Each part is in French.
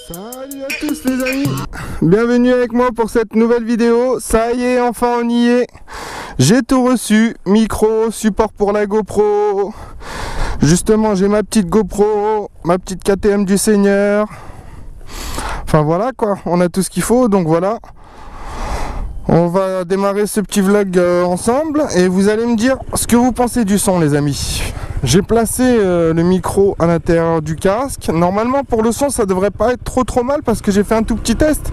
Salut à tous les amis, bienvenue avec moi pour cette nouvelle vidéo. Ça y est, enfin on y est. J'ai tout reçu, micro, support pour la GoPro. Justement j'ai ma petite GoPro, ma petite KTM du Seigneur. Enfin voilà quoi, on a tout ce qu'il faut, donc voilà. On va démarrer ce petit vlog ensemble et vous allez me dire ce que vous pensez du son les amis. J'ai placé le micro à l'intérieur du casque. Normalement pour le son ça devrait pas être trop mal parce que j'ai fait un tout petit test.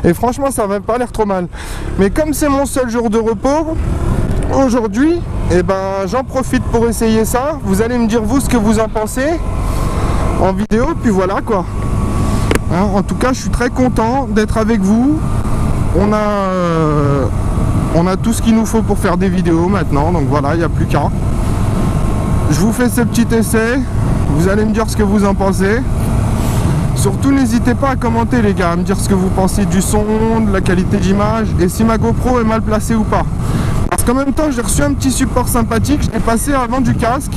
Et franchement ça va pas l'air trop mal. Mais comme c'est mon seul jour de repos aujourd'hui, et ben j'en profite pour essayer ça. Vous allez me dire vous ce que vous en pensez en vidéo, puis voilà quoi. Hein, en tout cas je suis très content d'être avec vous. On a tout ce qu'il nous faut pour faire des vidéos maintenant, donc voilà, il n'y a plus qu'à. Je vous fais ce petit essai, vous allez me dire ce que vous en pensez. Surtout n'hésitez pas à commenter les gars, à me dire ce que vous pensez du son, de la qualité d'image et si ma GoPro est mal placée ou pas. Parce qu'en même temps j'ai reçu un petit support sympathique, je l'ai passé avant du casque.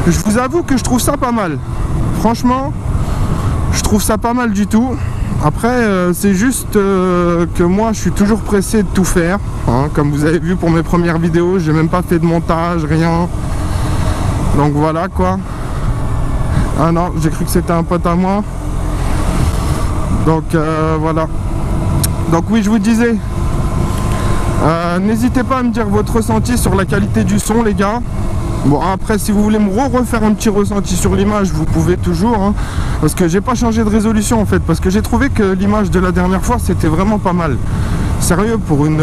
Je vous avoue que je trouve ça pas mal. Franchement, je trouve ça pas mal du tout. Après c'est juste que moi je suis toujours pressé de tout faire hein, comme vous avez vu pour mes premières vidéos, j'ai même pas fait de montage, rien. Donc voilà quoi. Ah non, j'ai cru que c'était un pote à moi. Donc voilà. Donc oui, je vous disais, n'hésitez pas à me dire votre ressenti sur la qualité du son les gars. Bon après si vous voulez me refaire un petit ressenti sur l'image, vous pouvez toujours hein, parce que j'ai pas changé de résolution en fait, parce que j'ai trouvé que l'image de la dernière fois c'était vraiment pas mal. Sérieux, pour une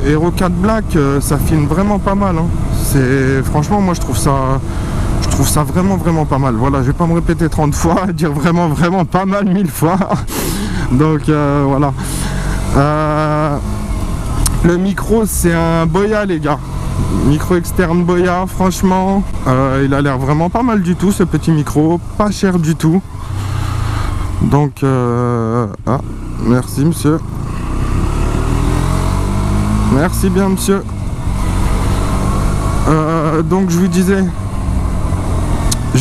Hero 4 Black, ça filme vraiment pas mal hein. C'est franchement moi je trouve ça vraiment pas mal. Voilà, je vais pas me répéter 30 fois, dire vraiment pas mal 1000 fois. Donc voilà. Le micro c'est un Boya les gars. Micro externe Boya, franchement il a l'air vraiment pas mal du tout ce petit micro, pas cher du tout. Donc ah, merci monsieur. Merci bien monsieur. Donc je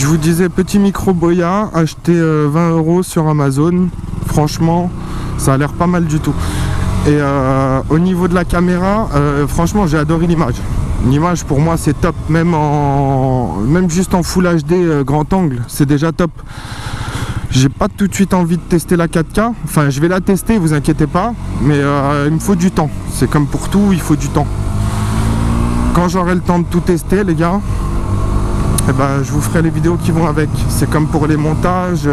vous disais petit micro Boya, acheté 20 € sur Amazon. Franchement ça a l'air pas mal du tout. Et au niveau de la caméra, franchement j'ai adoré l'image. L'image pour moi c'est top, même juste en Full HD grand angle, c'est déjà top. J'ai pas tout de suite envie de tester la 4K, enfin je vais la tester, vous inquiétez pas, mais il me faut du temps. C'est comme pour tout, il faut du temps. Quand j'aurai le temps de tout tester les gars, eh ben, je vous ferai les vidéos qui vont avec. C'est comme pour les montages,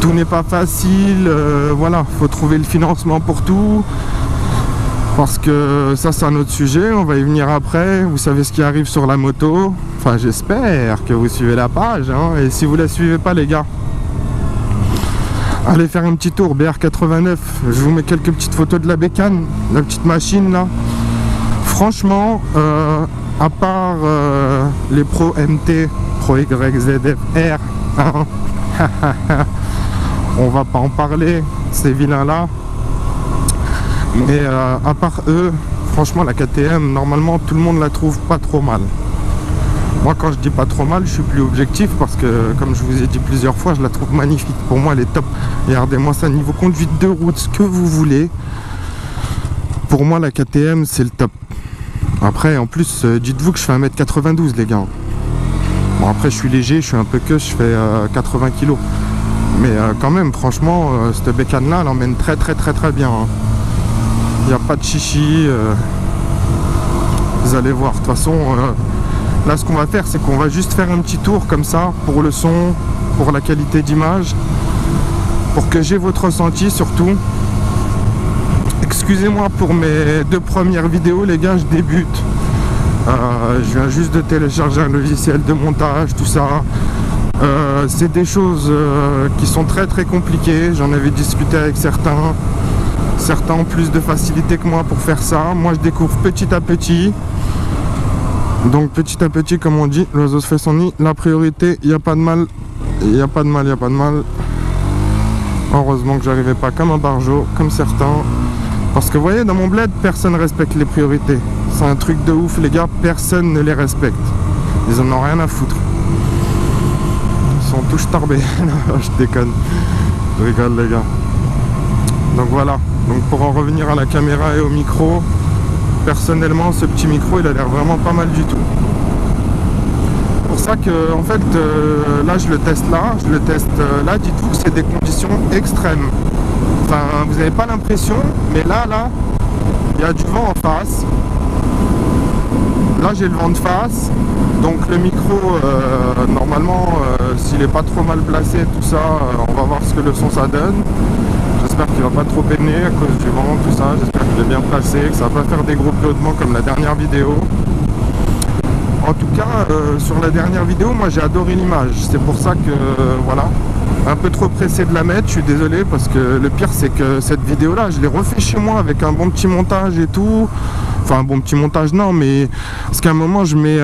tout n'est pas facile, voilà, faut trouver le financement pour tout. Parce que ça c'est un autre sujet, on va y venir après. Vous savez ce qui arrive sur la moto. Enfin j'espère que vous suivez la page hein. Et si vous la suivez pas les gars, allez faire un petit tour BR89. Je vous mets quelques petites photos de la bécane, la petite machine là. Franchement à part les Pro MT, Pro YZF-R hein, on va pas en parler, ces vilains là. Mais à part eux, franchement la KTM, normalement tout le monde la trouve pas trop mal. Moi quand je dis pas trop mal, je suis plus objectif parce que comme je vous ai dit plusieurs fois, je la trouve magnifique. Pour moi elle est top. Regardez-moi ça, niveau conduite de route, ce que vous voulez. Pour moi la KTM c'est le top. Après en plus, dites-vous que je fais 1m92 les gars. Bon après je suis léger, je suis un peu que je fais 80 kg. Mais quand même franchement, cette bécane là elle emmène très bien hein. Il n'y a pas de chichi, vous allez voir. De toute façon, là ce qu'on va faire, c'est qu'on va juste faire un petit tour comme ça, pour le son, pour la qualité d'image, pour que j'ai votre ressenti surtout. Excusez-moi pour mes 2 premières vidéos les gars, je débute. Je viens juste de télécharger un logiciel de montage, tout ça. C'est des choses qui sont très compliquées, j'en avais discuté avec certains. Certains ont plus de facilité que moi pour faire ça. Moi je découvre petit à petit. Donc petit à petit comme on dit, l'oiseau se fait son nid. La priorité, il n'y a pas de mal. Il n'y a pas de mal. Heureusement que j'arrivais pas comme un barjot, comme certains. Parce que vous voyez, dans mon bled, personne ne respecte les priorités. C'est un truc de ouf les gars, personne ne les respecte. Ils en ont rien à foutre. Ils sont tous tarbés. Non, je déconne. Je rigole les gars. Donc voilà, donc pour en revenir à la caméra et au micro, personnellement ce petit micro il a l'air vraiment pas mal du tout. C'est pour ça que en fait là je le teste là, dites-vous que c'est des conditions extrêmes. Enfin vous n'avez pas l'impression, mais là il y a du vent en face. Là j'ai le vent de face, donc le micro normalement s'il est pas trop mal placé tout ça, on va voir ce que le son ça donne. J'espère qu'il va pas trop peiner à cause du vent, tout ça, j'espère qu'il est bien placé, que ça va pas faire des gros piautements comme la dernière vidéo. En tout cas sur la dernière vidéo moi j'ai adoré l'image, c'est pour ça que voilà, un peu trop pressé de la mettre, je suis désolé parce que le pire c'est que cette vidéo là je l'ai refait chez moi avec un bon petit montage et tout. Enfin un bon petit montage non, mais parce qu'à un moment je mets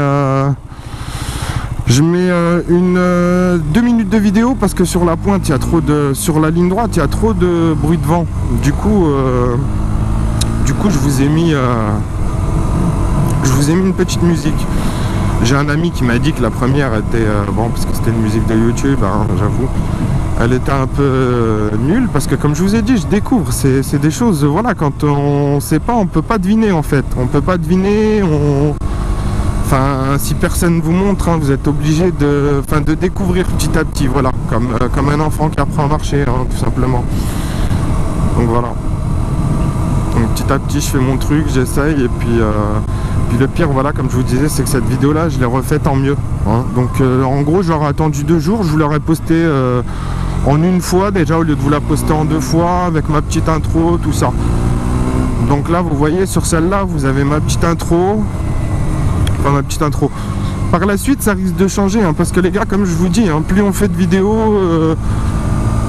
2 minutes de vidéo parce que sur la pointe il y a trop de, sur la ligne droite il y a trop de bruit de vent. Du coup je vous ai mis une petite musique. J'ai un ami qui m'a dit que la première était bon, parce que c'était une musique de YouTube, hein, j'avoue, elle était un peu nulle parce que comme je vous ai dit, je découvre, c'est des choses, voilà, quand on sait pas, on peut pas deviner en fait, on peut pas deviner, enfin si personne vous montre, hein, vous êtes obligé de découvrir petit à petit, voilà, comme un enfant qui apprend à marcher, hein, tout simplement. Donc voilà. Donc petit à petit je fais mon truc, j'essaye et puis le pire voilà comme je vous disais c'est que cette vidéo là je l'ai refaite en mieux, hein. Donc en gros j'aurais attendu 2 jours, je vous l'aurais posté en une fois déjà au lieu de vous la poster en 2 fois avec ma petite intro, tout ça. Donc là vous voyez sur celle-là vous avez ma petite intro, enfin ma petite intro. Par la suite ça risque de changer, hein, parce que les gars comme je vous dis, hein, plus on fait de vidéos,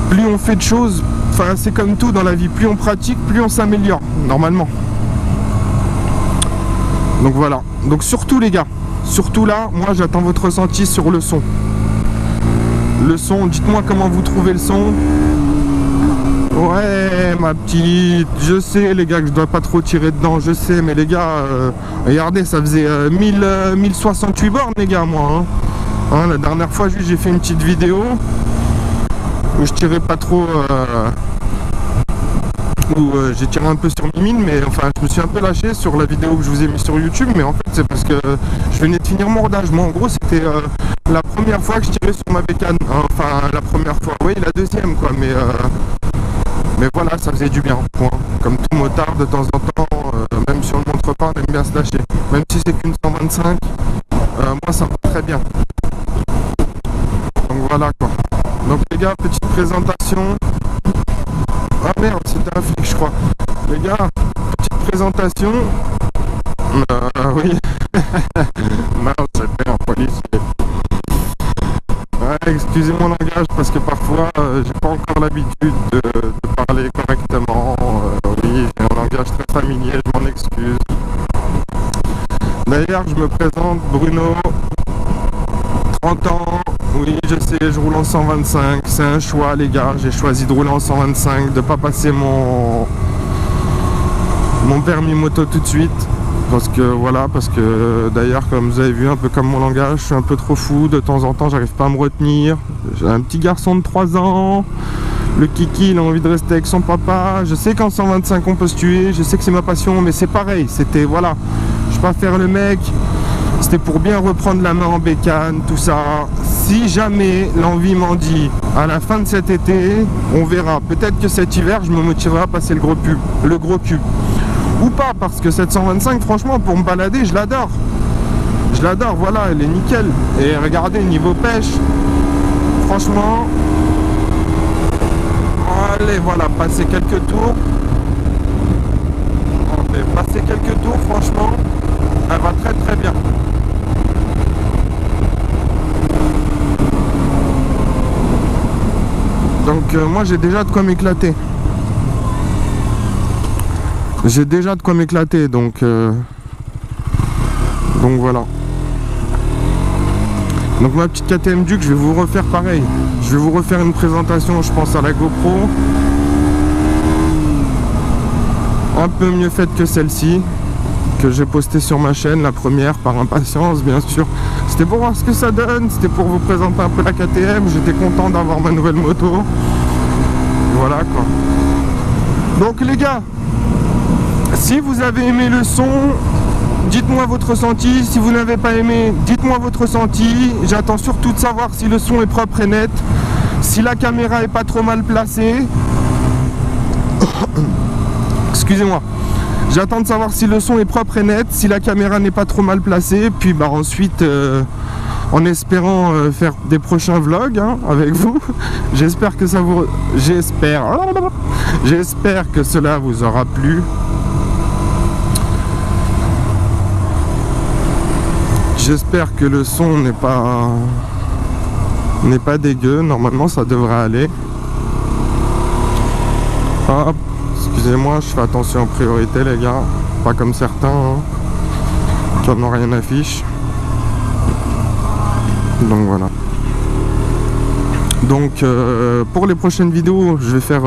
plus on fait de choses, enfin c'est comme tout dans la vie, plus on pratique, plus on s'améliore, normalement. Donc voilà, donc surtout les gars, surtout là, moi j'attends votre ressenti sur le son. Le son, dites-moi comment vous trouvez le son. Ouais ma petite, je sais les gars que je dois pas trop tirer dedans, je sais, mais les gars, regardez, ça faisait 1068 bornes les gars moi. Hein, la dernière fois j'ai fait une petite vidéo où je tirais pas trop, où j'ai tiré un peu sur mes mines, mais enfin je me suis un peu lâché sur la vidéo que je vous ai mis sur YouTube, mais en fait c'est parce que je venais de finir mon rodage. Moi en gros c'était la première fois que je tirais sur ma bécane, hein. Enfin la première fois, oui la deuxième quoi, mais voilà, ça faisait du bien, point. Comme tout motard de temps en temps, même si on ne montre pas, on aime bien se lâcher, même si c'est qu'une 125, moi ça va très bien. Donc voilà quoi. Donc les gars, petite présentation. Ah merde, c'était un flic je crois. Les gars, petite présentation. Oui. Mince, c'était un policier. Ouais, excusez mon langage parce que parfois j'ai pas encore l'habitude de parler correctement. Oui, j'ai un langage très familier, je m'en excuse. D'ailleurs, je me présente, Bruno, 30 ans. Oui, je sais, je roule en 125, c'est un choix les gars, j'ai choisi de rouler en 125, de pas passer mon permis moto tout de suite, parce que voilà, parce que d'ailleurs comme vous avez vu un peu comme mon langage, je suis un peu trop fou, de temps en temps j'arrive pas à me retenir, j'ai un petit garçon de 3 ans, le kiki il a envie de rester avec son papa, je sais qu'en 125 on peut se tuer, je sais que c'est ma passion, mais c'est pareil, c'était voilà, je vais pas faire le mec. C'était pour bien reprendre la main en bécane, tout ça. Si jamais l'envie m'en dit, à la fin de cet été, on verra. Peut-être que cet hiver, je me motiverai à passer le gros cube. Ou pas, parce que cette 125, franchement, pour me balader, je l'adore. Je l'adore, voilà, elle est nickel. Et regardez, niveau pêche, franchement, allez, voilà, passer quelques tours. Passer quelques tours, franchement, elle va très très bien. Donc moi j'ai déjà de quoi m'éclater. J'ai déjà de quoi m'éclater, donc voilà. Donc ma petite KTM Duke, je vais vous refaire pareil. Je vais vous refaire une présentation, je pense, à la GoPro. Un peu mieux faite que celle-ci, que j'ai postée sur ma chaîne, la première, par impatience, bien sûr. C'était pour voir ce que ça donne, c'était pour vous présenter un peu la KTM. J'étais content d'avoir ma nouvelle moto. voilà quoi. Donc les gars, si vous avez aimé le son, dites-moi votre ressenti. Si vous n'avez pas aimé, dites-moi votre ressenti. J'attends surtout de savoir si le son est propre et net, si la caméra est pas trop mal placée. Excusez-moi. J'attends de savoir si le son est propre et net, si la caméra n'est pas trop mal placée. Puis bah ensuite, en espérant faire des prochains vlogs hein, avec vous, j'espère que ça vous... J'espère que cela vous aura plu. J'espère que le son n'est pas dégueu. Normalement ça devrait aller. Hop, excusez-moi, je fais attention en priorité les gars, pas comme certains hein, qui en ont rien à fiche. Donc voilà. Donc pour les prochaines vidéos, je vais faire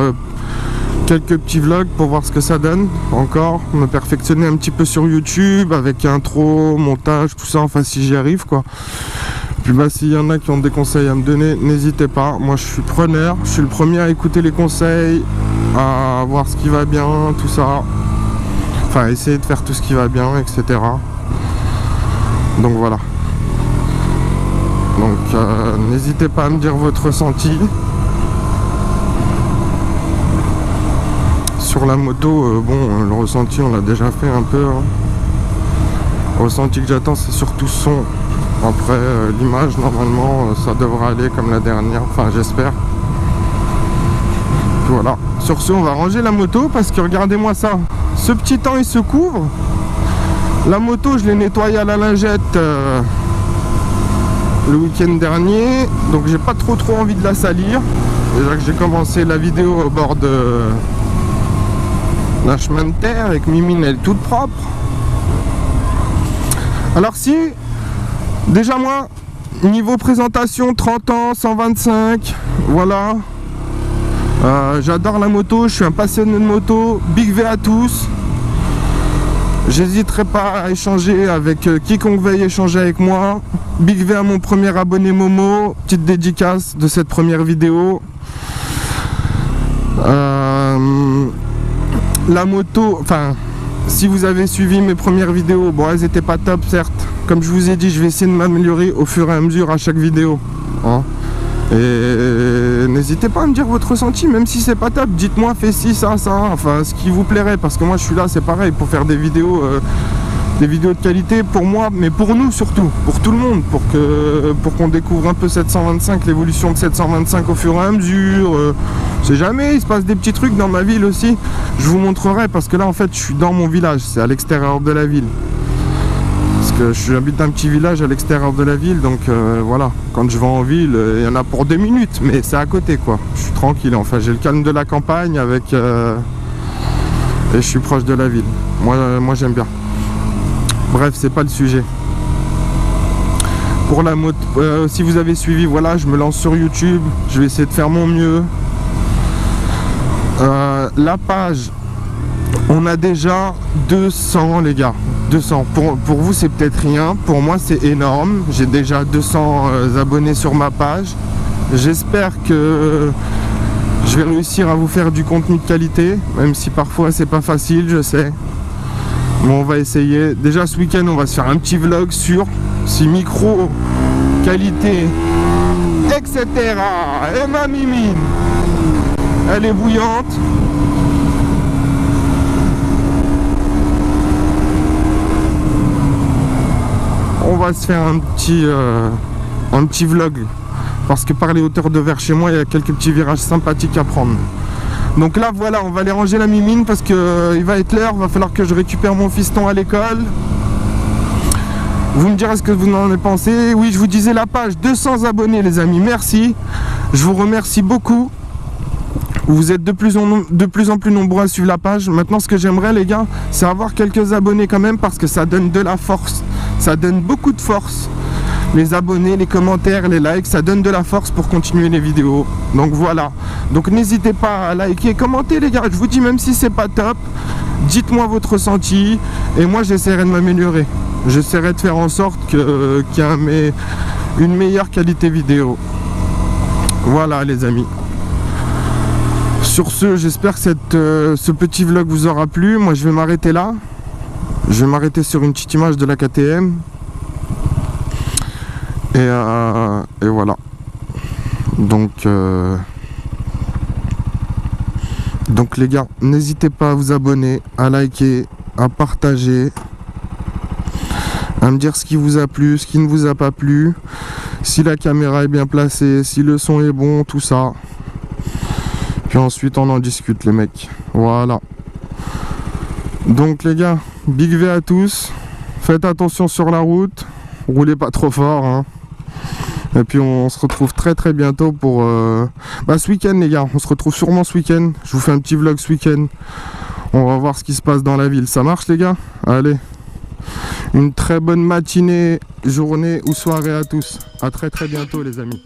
quelques petits vlogs pour voir ce que ça donne. Encore, me perfectionner un petit peu sur YouTube avec intro, montage, tout ça, enfin si j'y arrive quoi. Puis bah s'il y en a qui ont des conseils à me donner, n'hésitez pas. Moi je suis preneur, je suis le premier à écouter les conseils, à voir ce qui va bien, tout ça. Enfin essayer de faire tout ce qui va bien, etc. Donc voilà. Donc n'hésitez pas à me dire votre ressenti. Sur la moto, bon, le ressenti on l'a déjà fait un peu. Hein. Le ressenti que j'attends c'est surtout son. Après l'image normalement ça devrait aller comme la dernière, enfin j'espère. Voilà. Sur ce on va ranger la moto parce que regardez-moi ça. Ce petit temps il se couvre. La moto je l'ai nettoyée à la lingette le week-end dernier. Donc j'ai pas trop envie de la salir. Déjà que j'ai commencé la vidéo au bord d'un chemin de terre avec Mimine, elle est toute propre. Alors si déjà moi niveau présentation 30 ans 125, voilà, j'adore la moto, je suis un passionné de moto. Big V à tous. J'hésiterai pas à échanger avec quiconque veuille échanger avec moi. Big V à mon premier abonné Momo, petite dédicace de cette première vidéo. La moto, enfin, si vous avez suivi mes premières vidéos, bon, elles étaient pas top, certes. Comme je vous ai dit, je vais essayer de m'améliorer au fur et à mesure à chaque vidéo. Hein. Et n'hésitez pas à me dire votre ressenti, même si c'est pas top. Dites-moi, fais ci, ça, enfin, ce qui vous plairait, parce que moi, je suis là, c'est pareil, pour faire des vidéos de qualité pour moi, mais pour nous surtout, pour tout le monde, pour qu'on découvre un peu 725, l'évolution de 725 au fur et à mesure. C'est jamais, il se passe des petits trucs dans ma ville aussi. Je vous montrerai parce que là en fait je suis dans mon village, c'est à l'extérieur de la ville. Parce que j'habite un petit village à l'extérieur de la ville, donc voilà. Quand je vais en ville, il y en a pour 2 minutes, mais c'est à côté quoi. Je suis tranquille, enfin j'ai le calme de la campagne avec et je suis proche de la ville. Moi j'aime bien. Bref, c'est pas le sujet. Pour la moto, si vous avez suivi, voilà, je me lance sur YouTube. Je vais essayer de faire mon mieux. La page, on a déjà 200 les gars. 200. Pour vous c'est peut-être rien. Pour moi c'est énorme. J'ai déjà 200 abonnés sur ma page. J'espère que je vais réussir à vous faire du contenu de qualité. Même si parfois c'est pas facile, je sais. Bon, on va essayer. Déjà ce week-end on va se faire un petit vlog sur si micro, qualité, etc. Et ma Mimine, elle est bouillante. On va se faire un petit vlog. Parce que par les hauteurs de verre chez moi, il y a quelques petits virages sympathiques à prendre. Donc là voilà, on va aller ranger la Mimine parce que il va être l'heure, va falloir que je récupère mon fiston à l'école. Vous me direz ce que vous en avez pensé. Oui, je vous disais la page, 200 abonnés les amis, merci. Je vous remercie beaucoup. Vous êtes de plus en plus nombreux à suivre la page. Maintenant ce que j'aimerais les gars, c'est avoir quelques abonnés quand même parce que ça donne de la force. Ça donne beaucoup de force. Les abonnés, les commentaires, les likes, ça donne de la force pour continuer les vidéos. Donc voilà. Donc n'hésitez pas à liker, commenter les gars. Je vous dis même si c'est pas top, dites-moi votre ressenti et moi j'essaierai de m'améliorer. J'essaierai de faire en sorte qu'il y ait une meilleure qualité vidéo. Voilà les amis. Sur ce, j'espère que ce petit vlog vous aura plu. Moi je vais m'arrêter là. Je vais m'arrêter sur une petite image de la KTM. Et voilà. Donc les gars, n'hésitez pas à vous abonner, à liker, à partager, à me dire ce qui vous a plu, ce qui ne vous a pas plu, si la caméra est bien placée, si le son est bon, tout ça. Puis ensuite on en discute les mecs. Voilà. Donc les gars, big V à tous. Faites attention sur la route. Roulez pas trop fort hein. Et puis on se retrouve très bientôt pour ce week-end les gars. On se retrouve sûrement ce week-end. Je vous fais un petit vlog ce week-end. On va voir ce qui se passe dans la ville. Ça marche les gars? Allez. Une très bonne matinée, journée ou soirée à tous. À très bientôt les amis.